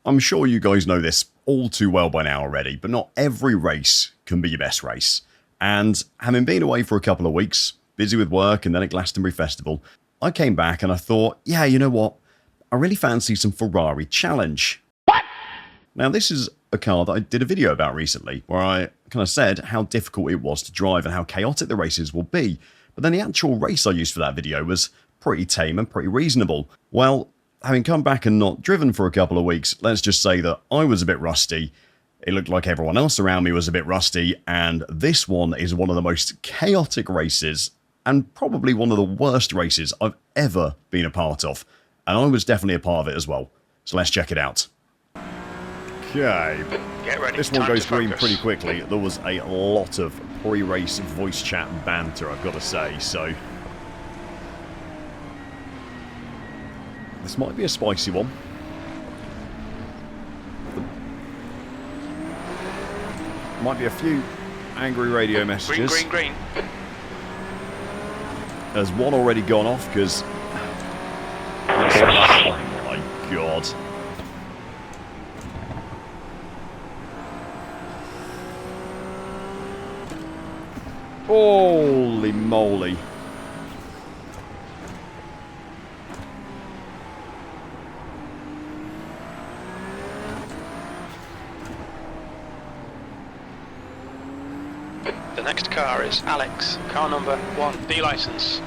I'm sure you guys know this all too well by now already, but not every race can be your best race. And having been away for a couple of weeks, busy with work and then at Glastonbury Festival, I came back and I thought, yeah, you know what? I really fancy some Ferrari Challenge. What? Now, this is a car that I did a video about recently, where I kind of said how difficult it was to drive and how chaotic the races will be. But then the actual race I used for that video was pretty tame and pretty reasonable. Well, having come back and not driven for a couple of weeks, let's just say that I was a bit rusty. It looked like everyone else around me was a bit rusty, and this one is one of the most chaotic races and probably one of the worst races I've ever been a part of. And I was definitely a part of it as well. So let's check it out. Okay, get ready. This one goes green pretty quickly. There was a lot of pre-race voice chat banter, I've got to say, so this might be a spicy one. Might be a few angry radio messages. Green, green, green. There's one already gone off because... Oh my god. Holy moly. The next car is Alex, car number 1, D license.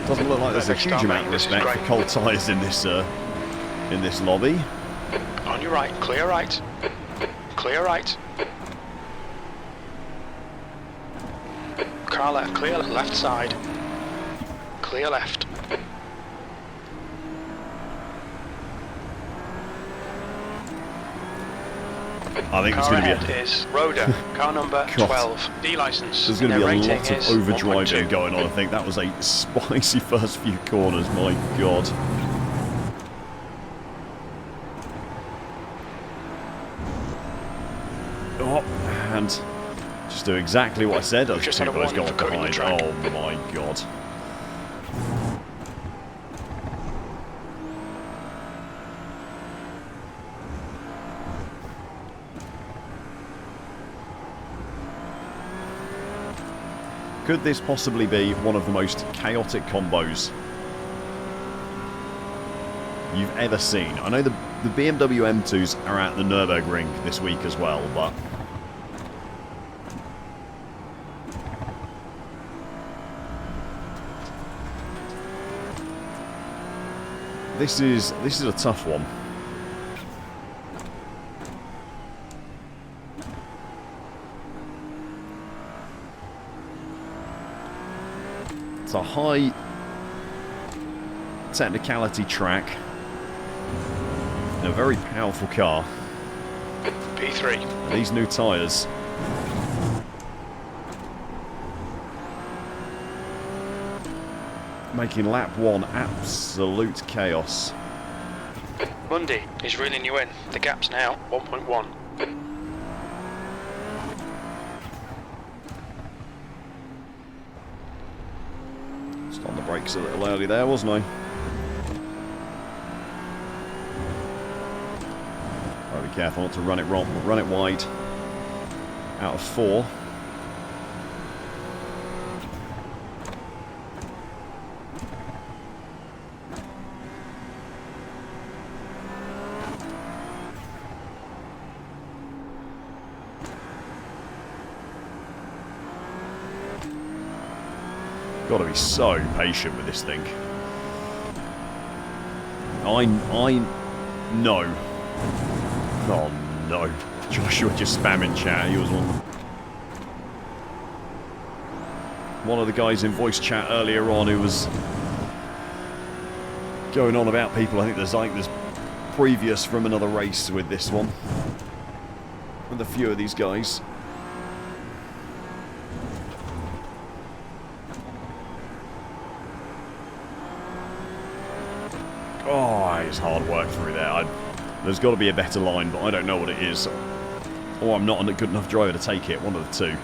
Doesn't look like there's a huge amount of respect for cold tyres in this lobby. On your right, clear right. Clear right. Car left, clear left side. Clear left. I think it's going to be is Rhoda, car number 12, D license. There's going to be a lot of overdriving going on, I think. That was a spicy first few corners, my god. Oh, and just do exactly what I said. I've just two guys going behind. Oh my god. Could this possibly be one of the most chaotic combos you've ever seen? I know the BMW M2s are at the Nürburgring this week as well, but this is a tough one. It's a high technicality track and a very powerful car. P3. And these new tyres making lap 1 absolute chaos. Mundy is reeling you in. The gap's now 1.1. On the brakes a little early there, wasn't I? Right, be careful not to run it wrong. We'll run it wide. Out of 4. Got to be so patient with this thing. I know. Oh no. Joshua just spamming chat. He was one of the guys in voice chat earlier on who was going on about people. I think there's previous from another race with this one. With a few of these guys. Oh, it's hard work through there. There's got to be a better line, but I don't know what it is. Or I'm not a good enough driver to take it. One of the two.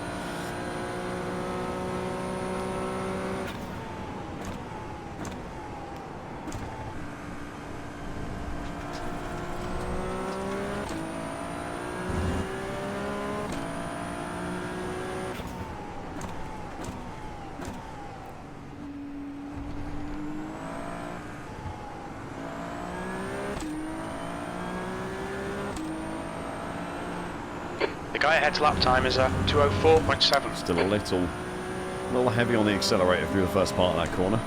guy ahead's lap time is a 2:04.7. Still a little heavy on the accelerator through the first part of that corner.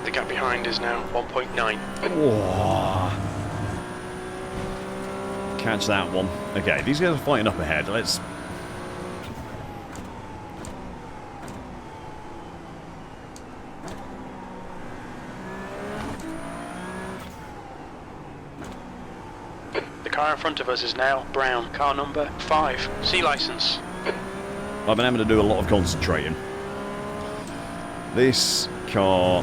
The gap behind is now 1.9. Whoa. Catch that one. Okay, these guys are fighting up ahead. Let's... The car in front of us is now brown. Car number 5. C license. I've been having to do a lot of concentrating. This car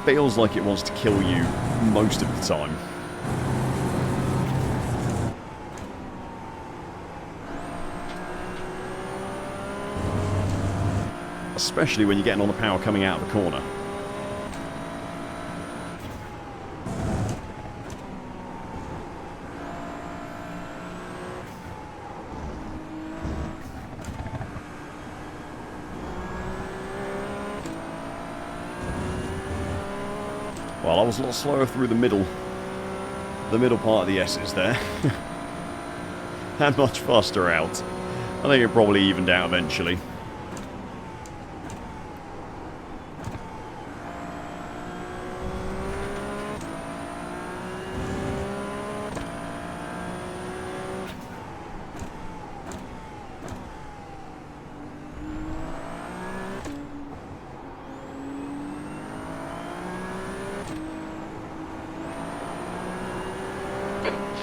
feels like it wants to kill you most of the time. Especially when you're getting on the power coming out of the corner. Well, I was a lot slower through the middle part of the S's there. And much faster out. I think it probably evened out eventually.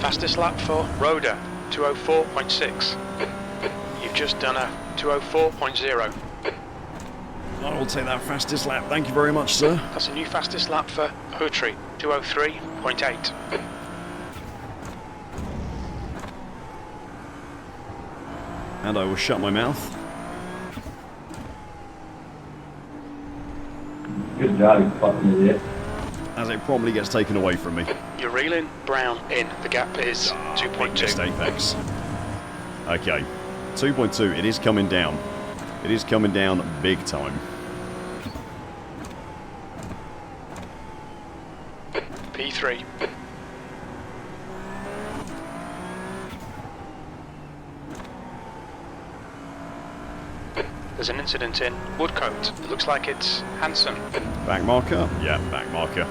Fastest lap for Rhoda, 2:04.6. You've just done a 2:04.0. I will take that fastest lap. Thank you very much, sir. That's a new fastest lap for Hutri, 2:03.8. And I will shut my mouth. Good job, you fucking idiot. As it probably gets taken away from me. You're reeling, brown in. The gap is 2.2. Missed apex. Okay. 2.2. It is coming down. It is coming down big time. P3. There's an incident in Woodcote. It looks like it's Hanson. Back marker? Yeah, back marker.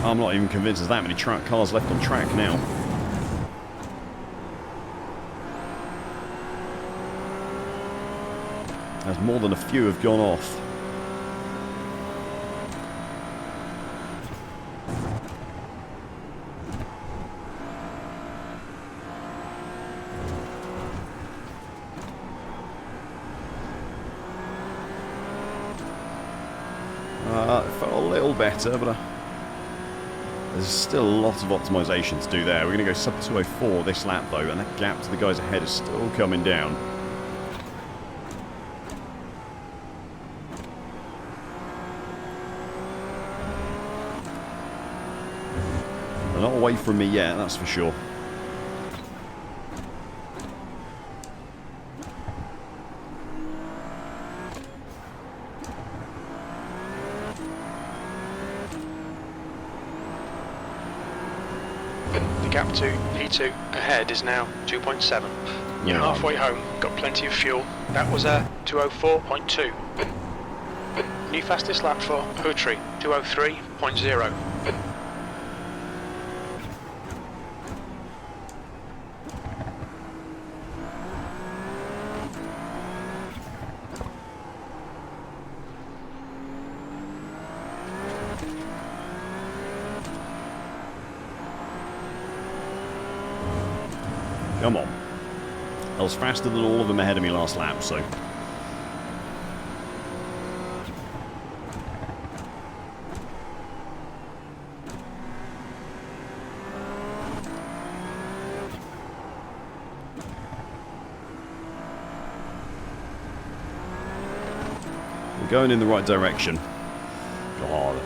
I'm not even convinced there's that many track cars left on track now. As more than a few have gone off. It felt a little better, but there's still a lot of optimization to do there. We're going to go sub 204 this lap though, and that gap to the guys ahead is still coming down. They're not away from me yet, that's for sure. Gap to P2 ahead is now 2.7. You're Yeah. halfway home, got plenty of fuel. That was a 2:04.2. New fastest lap for Hutri, 2:03.0. Come on. I was faster than all of them ahead of me last lap, so... going in the right direction. God,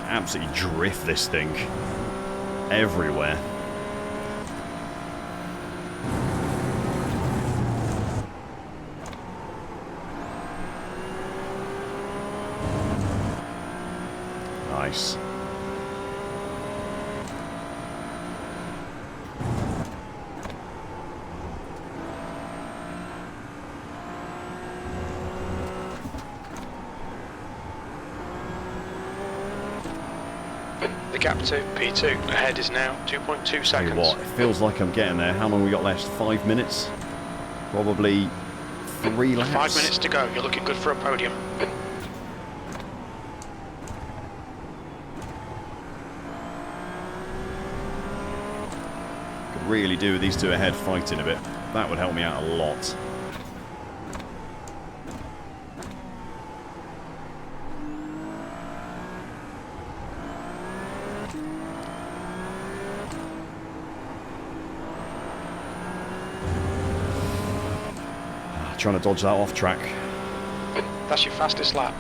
absolutely drift this thing everywhere. Nice. The gap to P2 ahead is now 2.2 Tell you seconds. what, it feels like I'm getting there. How long we got left? 5 minutes? Probably 3 laps. 5 minutes to go. You're looking good for a podium. Could really do with these two ahead fighting a bit. That would help me out a lot. Trying to dodge that off track. That's your fastest lap.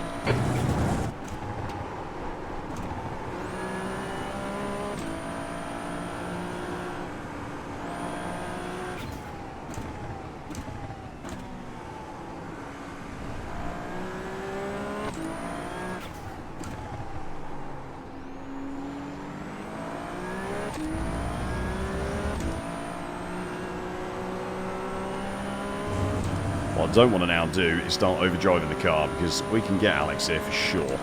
What I don't want to now do is start overdriving the car, because we can get Alex here for sure.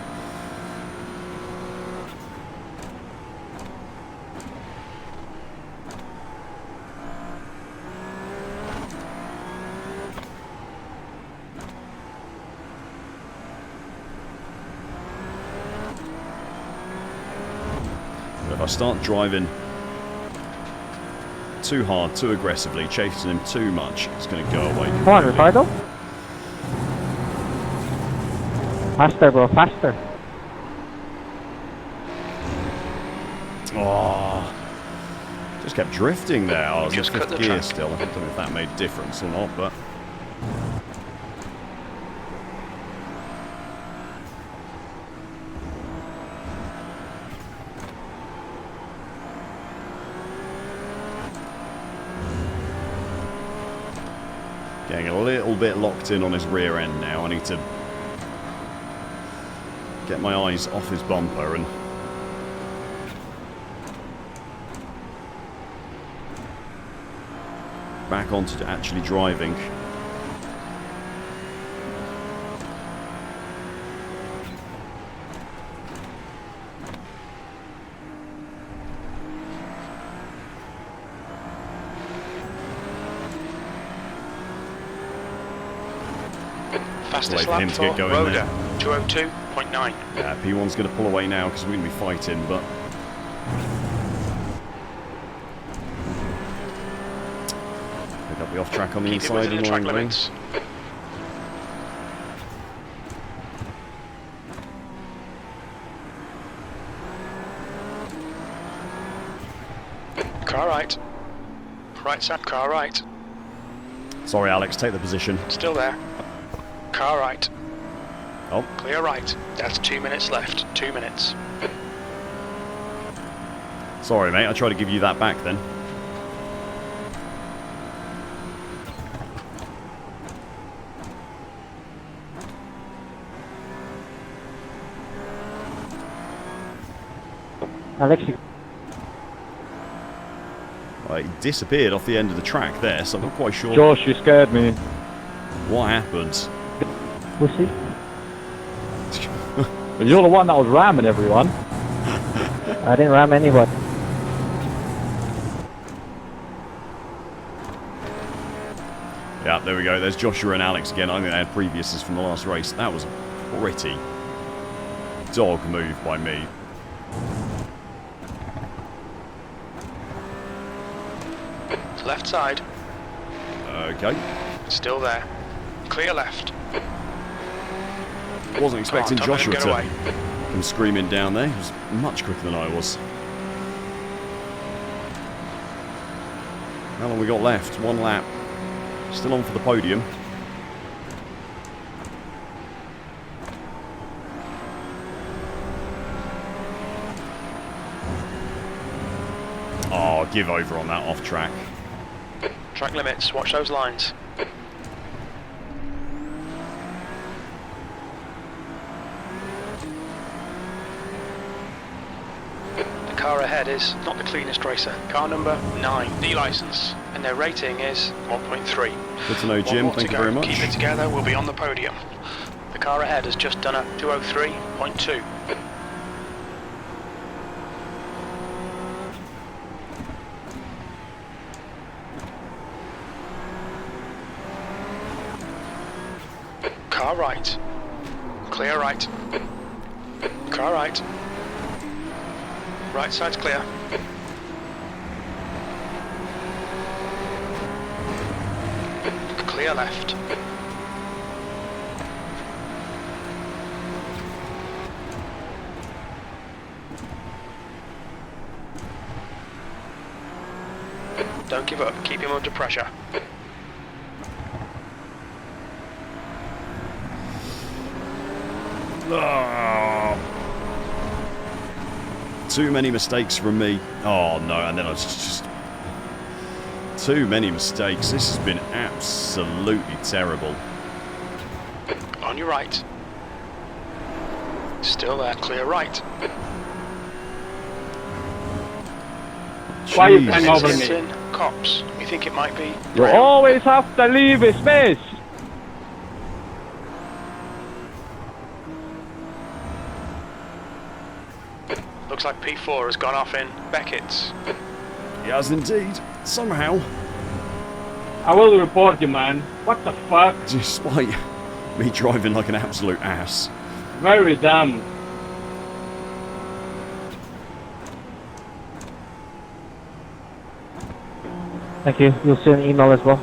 But if I start driving too hard, too aggressively, chasing him too much, it's going to go away. Come on, Ricardo. Faster, bro, faster. Oh, just kept drifting there. I was in Just cut fifth the gear track. still. I don't know if that made a difference or not, but... Getting a little bit locked in on his rear end now. I need to get my eyes off his bumper and back onto actually driving. Fastest Wait for lap him to for get going there. Roda, 202.9. Yeah, P1's going to pull away now because we're going to be fighting, but... Pick up the off track on the Keep it inside within the and track along the wing. limits. Car right. Right side, car right. Sorry, Alex, take the position. Still there. Car right. Oh, Clear right. That's 2 minutes left. 2 minutes. sorry, mate. I tried to give you that back then. Alex, you- Well, he disappeared off the end of the track there, so I'm not quite sure Josh, you scared me. what happened. Pussy. But you're the one that was ramming everyone. I didn't ram anybody. Yeah, there we go. There's Joshua and Alex again. I think they had previously from the last race. That was a pretty dog move by me. Left side. Okay. Still there. Clear left. Wasn't expecting Come on, Joshua get to away. come screaming down there. He was much quicker than I was. How long we got left? 1 lap. Still on for the podium. Oh, give over on that off track. Track limits, watch those lines. The car ahead is not the cleanest racer. Car number 9, D licence, and their rating is 1.3. Good to know, Jim. Thank you very much. Keep it together, we'll be on the podium. The car ahead has just done a 203.2. Car right. Clear right. Car right. Right side's clear. Clear left. Don't give up, keep him under pressure. Oh. Too many mistakes from me. Oh no, and then I was just... Too many mistakes. This has been absolutely terrible. On your right. Still there, clear right. Why you Jeez. hang over me? Hinton, Cops. You think it might be? You always have to leave a space. Looks like P4 has gone off in Beckett's. He has indeed. Somehow. I will report you, man. What the fuck? Despite me driving like an absolute ass. Very dumb. Thank you. You'll see an email as well.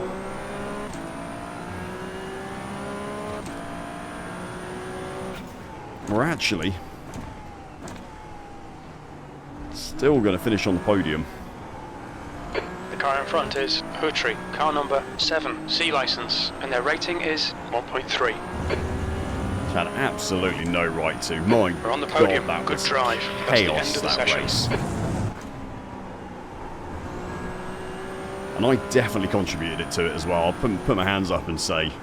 We're actually still going to finish on the podium. The car in front is Hutri, car number 7, C licence, and their rating is 1.3. Had absolutely no right to. My We're on the God, podium. that Good was drive. That's the chaos, end of the that session. race. And I definitely contributed to it as well. I'll put my hands up and say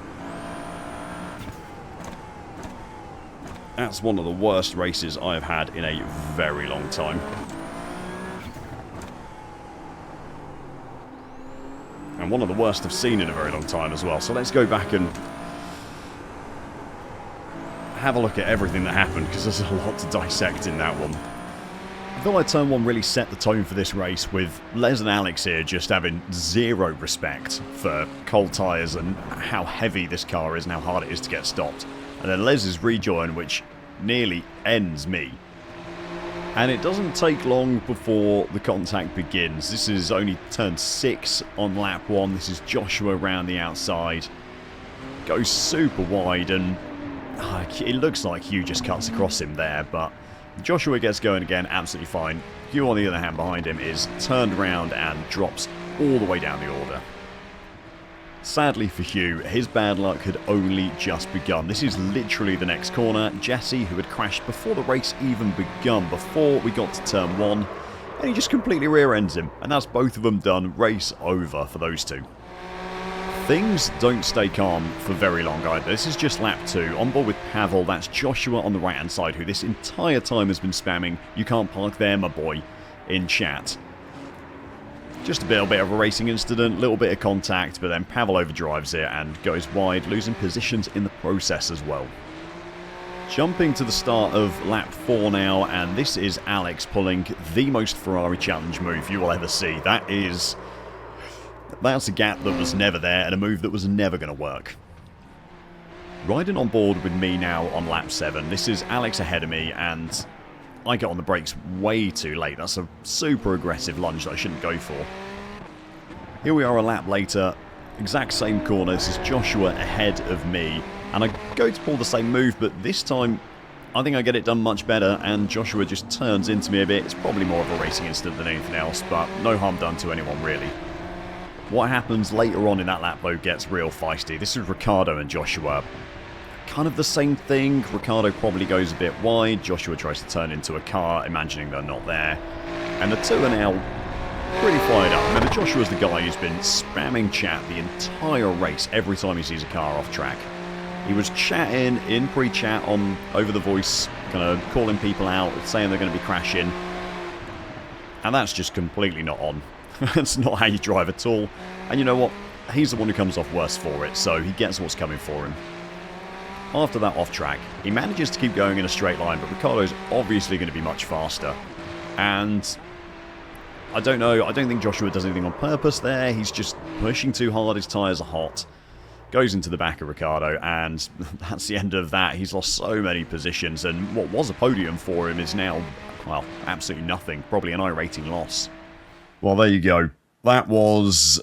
that's one of the worst races I have had in a very long time. And one of the worst I've seen in a very long time as well. So let's go back and have a look at everything that happened, because there's a lot to dissect in that one. I feel like Turn 1 really set the tone for this race, with Les and Alex here just having zero respect for cold tyres and how heavy this car is and how hard it is to get stopped. And then Les's rejoin, which nearly ends me. And it doesn't take long before the contact begins. This is only turn 6 on lap 1. This is Joshua around the outside. Goes super wide, and it looks like Hugh just cuts across him there, but Joshua gets going again, absolutely fine. Hugh, on the other hand, behind him is turned around and drops all the way down the order. Sadly for Hugh, his bad luck had only just begun. This is literally the next corner. Jesse, who had crashed before the race even begun, before we got to turn 1, and he just completely rear ends him. And that's both of them done. Race over for those two. Things don't stay calm for very long either. This is just lap 2. On board with Pavel, that's Joshua on the right hand side, who this entire time has been spamming "You can't park there, my boy" in chat. Just a little bit of a racing incident, little bit of contact, but then Pavel overdrives it and goes wide, losing positions in the process as well. Jumping to the start of lap 4 now, and this is Alex pulling the most Ferrari challenge move you will ever see. That's a gap that was never there and a move that was never going to work. Riding on board with me now on lap 7. This is Alex ahead of me, and I get on the brakes way too late. That's a super aggressive lunge that I shouldn't go for. Here we are a lap later. Exact same corner. This is Joshua ahead of me. And I go to pull the same move, but this time I think I get it done much better, and Joshua just turns into me a bit. It's probably more of a racing incident than anything else, but no harm done to anyone really. What happens later on in that lap, though, gets real feisty. This is Ricciardo and Joshua. Kind of the same thing. Ricciardo probably goes a bit wide. Joshua tries to turn into a car, imagining they're not there. And the two are now pretty Joshua's the guy who's been spamming chat the entire race every time he sees a car off track. He was chatting in pre-chat on over the voice, kind of calling people out, saying they're going to be crashing. And that's just completely not on. That's not how you drive at all. And you know what? He's the one who comes off worse for it, so he gets what's coming for him. After that off track, he manages to keep going in a straight line, but Ricciardo's obviously going to be much faster. And I don't know, I don't think Joshua does anything on purpose there. He's just pushing too hard, his tyres are hot. Goes into the back of Ricciardo, and that's the end of that. He's lost so many positions, and what was a podium for him is now, well, absolutely nothing. Probably an iRacing loss. Well, there you go. That was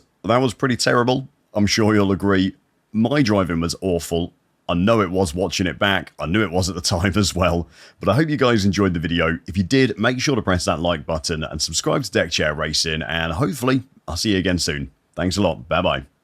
pretty terrible. I'm sure you'll agree. My driving was awful. I know it was watching it back. I knew it was at the time as well. But I hope you guys enjoyed the video. If you did, make sure to press that like button and subscribe to Deck Chair Racing, and hopefully I'll see you again soon. Thanks a lot. Bye-bye.